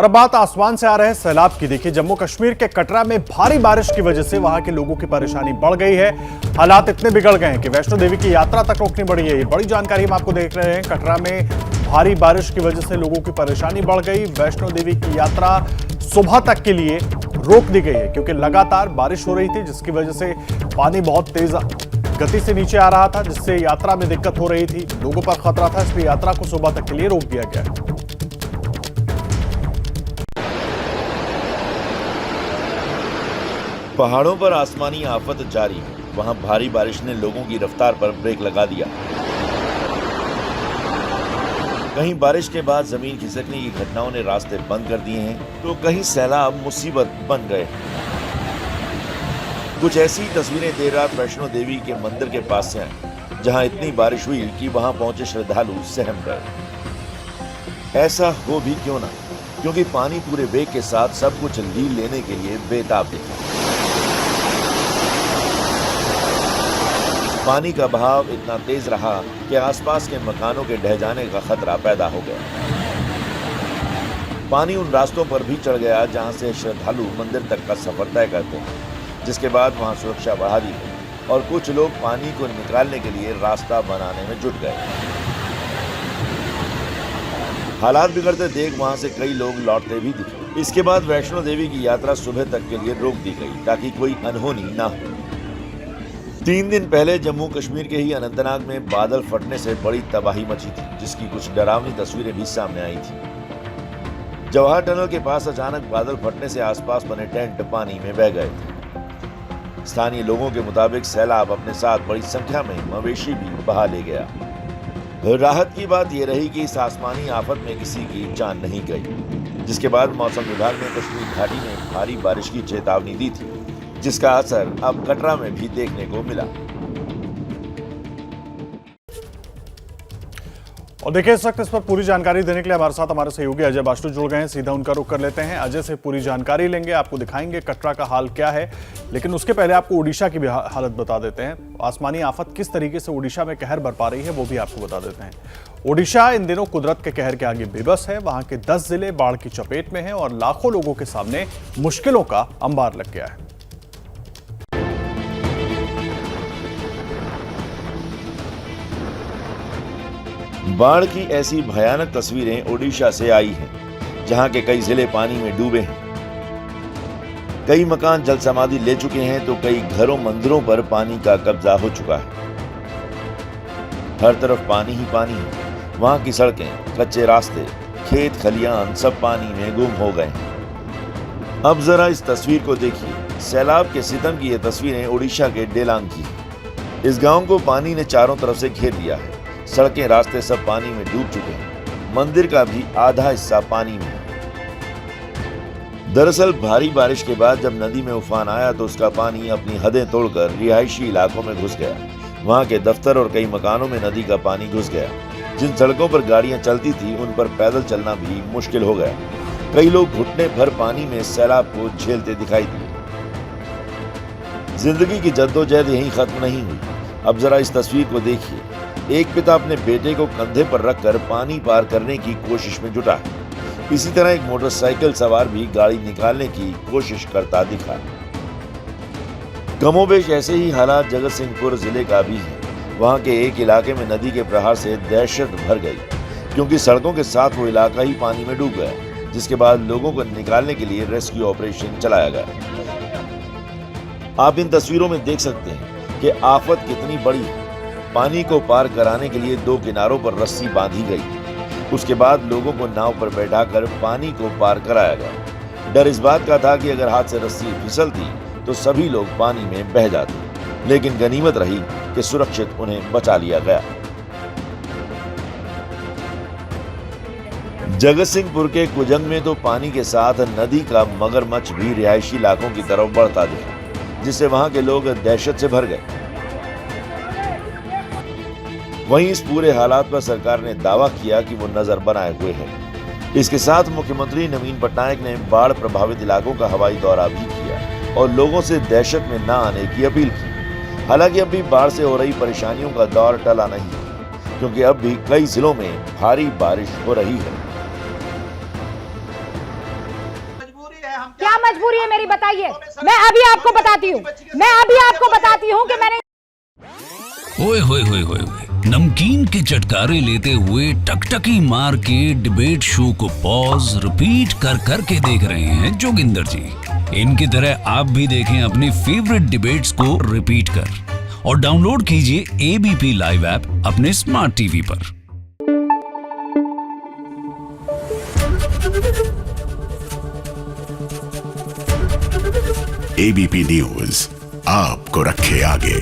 और अब बात आसमान से आ रहे सैलाब की। देखिए, जम्मू कश्मीर के कटरा में भारी बारिश की वजह से वहां के लोगों की परेशानी बढ़ गई है। हालात इतने बिगड़ गए हैं कि वैष्णो देवी की यात्रा तक रोकनी पड़ी है। ये बड़ी जानकारी हम आपको देख रहे हैं। कटरा में भारी बारिश की वजह से लोगों की परेशानी बढ़ गई। वैष्णो देवी की यात्रा सुबह तक के लिए रोक दी गई है क्योंकि लगातार बारिश हो रही थी, जिसकी वजह से पानी बहुत तेज गति से नीचे आ रहा था, जिससे यात्रा में दिक्कत हो रही थी। लोगों पर खतरा था, इसलिए यात्रा को सुबह तक के लिए रोक दिया गया है। पहाड़ों पर आसमानी आफत जारी है। वहां भारी बारिश ने लोगों की रफ्तार पर ब्रेक लगा दिया। कहीं बारिश के बाद जमीन खिसकने की घटनाओं ने रास्ते बंद कर दिए हैं, तो कहीं सैलाब मुसीबत बन गए। कुछ ऐसी तस्वीरें देर रात वैष्णो देवी के मंदिर के पास से आई, जहां इतनी बारिश हुई कि वहां पहुंचे श्रद्धालु सहम गए। ऐसा हो भी क्यों ना, क्योंकि पानी पूरे वेग के साथ सब कुछ लील लेने के लिए बेताब दिखा। पानी का बहाव इतना तेज रहा कि आसपास के मकानों के ढह जाने का खतरा पैदा हो गया। पानी उन रास्तों पर भी चढ़ गया जहां से श्रद्धालु मंदिर तक का सफर तय करते हैं, जिसके बाद वहां सुरक्षा बढ़ा दी गई और कुछ लोग पानी को निकालने के लिए रास्ता बनाने में जुट गए। हालात बिगड़ते देख वहां से कई लोग लौटते भी दिखे। इसके बाद वैष्णो देवी की यात्रा सुबह तक के लिए रोक दी गई ताकि कोई अनहोनी ना हो। 3 दिन पहले जम्मू कश्मीर के ही अनंतनाग में बादल फटने से बड़ी तबाही मची थी, जिसकी कुछ डरावनी तस्वीरें भी सामने आई थी। जवाहर टनल के पास अचानक बादल फटने से आसपास बने टेंट पानी में बह गए थे। स्थानीय लोगों के मुताबिक सैलाब अपने साथ बड़ी संख्या में मवेशी भी बहा ले गया। राहत की बात यह रही कि इस आसमानी आफत में किसी की जान नहीं गई, जिसके बाद मौसम विभाग ने कश्मीर घाटी में भारी बारिश की चेतावनी दी थी, जिसका असर अब कटरा में भी देखने को मिला। और देखिए, इस वक्त इस पर पूरी जानकारी देने के लिए हमारे साथ हमारे सहयोगी अजय बाष्टू जुड़ गए हैं। सीधा उनका रुख कर लेते हैं। अजय से पूरी जानकारी लेंगे, आपको दिखाएंगे कटरा का हाल क्या है, लेकिन उसके पहले आपको ओडिशा की भी हालत बता देते हैं। आसमानी आफत किस तरीके से ओडिशा में कहर बरपा रही है वो भी आपको बता देते हैं। ओडिशा इन दिनों कुदरत के कहर के आगे बेबस है। वहां के 10 जिले बाढ़ की चपेट में हैं और लाखों लोगों के सामने मुश्किलों का अंबार लग गया है। बाढ़ की ऐसी भयानक तस्वीरें ओडिशा से आई हैं, जहां के कई जिले पानी में डूबे हैं। कई मकान जल समाधि ले चुके हैं तो कई घरों मंदिरों पर पानी का कब्जा हो चुका है। हर तरफ पानी ही पानी है। वहां की सड़कें, कच्चे रास्ते, खेत खलियान सब पानी में गुम हो गए हैं। अब जरा इस तस्वीर को देखिए। सैलाब के सितम की ये तस्वीरें ओडिशा के डेलांग की। इस गांव को पानी ने चारों तरफ से घेर लिया है। सड़कें, रास्ते सब पानी में डूब चुके हैं। मंदिर का भी आधा हिस्सा पानी में है। दरअसल भारी बारिश के बाद जब नदी में उफान आया तो उसका पानी अपनी हदें तोड़कर रिहायशी इलाकों में घुस गया। वहां के दफ्तर और कई मकानों में नदी का पानी घुस गया। जिन सड़कों पर गाड़ियां चलती थी उन पर पैदल चलना भी मुश्किल हो गया। कई लोग घुटने भर पानी में सैलाब को झेलते दिखाई दिए। जिंदगी की जद्दोजहद यहीं खत्म नहीं हुई। अब जरा इस तस्वीर को देखिए। एक पिता अपने बेटे को कंधे पर रखकर पानी पार करने की कोशिश में जुटा है। इसी तरह एक मोटरसाइकिल सवार भी गाड़ी निकालने की कोशिश करता दिखा। कमोबेश ऐसे ही हालात जगत सिंहपुर जिले का भी है। वहां के एक इलाके में नदी के प्रहार से दहशत भर गई, क्योंकि सड़कों के साथ वो इलाका ही पानी में डूब गया, जिसके बाद लोगों को निकालने के लिए रेस्क्यू ऑपरेशन चलाया गया। आप इन तस्वीरों में देख सकते हैं कि आफत कितनी बड़ी है। पानी को पार कराने के लिए 2 किनारों पर रस्सी बांधी गई। उसके बाद लोगों को नाव पर बैठाकर पानी को पार कराया गया। डर इस बात का था कि अगर हाथ से रस्सी फिसलती तो सभी लोग पानी में बह जाते, लेकिन गनीमत रही कि सुरक्षित उन्हें बचा लिया गया। जगतसिंहपुर के कुजंग में तो पानी के साथ नदी का मगरमच्छ भी रिहायशी इलाकों की तरफ बढ़ता दिखा, जिससे वहां के लोग दहशत से भर गए। वहीं इस पूरे हालात पर सरकार ने दावा किया कि वो नजर बनाए हुए है। इसके साथ मुख्यमंत्री नवीन पटनायक ने बाढ़ प्रभावित इलाकों का हवाई दौरा भी किया और लोगों से दहशत में न आने की अपील की। हालांकि अब भी बाढ़ से हो रही परेशानियों का दौर टला नहीं, क्योंकि अब भी कई जिलों में भारी बारिश हो रही है। क्या मजबूरी है मेरी बताइए। मैं अभी आपको बताती हूँ कि मैंने ओए होए होए होए होए। नमकीन के चटकारे लेते हुए टकटकी मार के डिबेट शो को पॉज रिपीट कर करके देख रहे हैं जोगिंदर जी। इनकी तरह आप भी देखें अपनी फेवरेट डिबेट्स को रिपीट कर और डाउनलोड कीजिए एबीपी लाइव ऐप अपने स्मार्ट टीवी पर। एबीपी न्यूज आपको रखे आगे।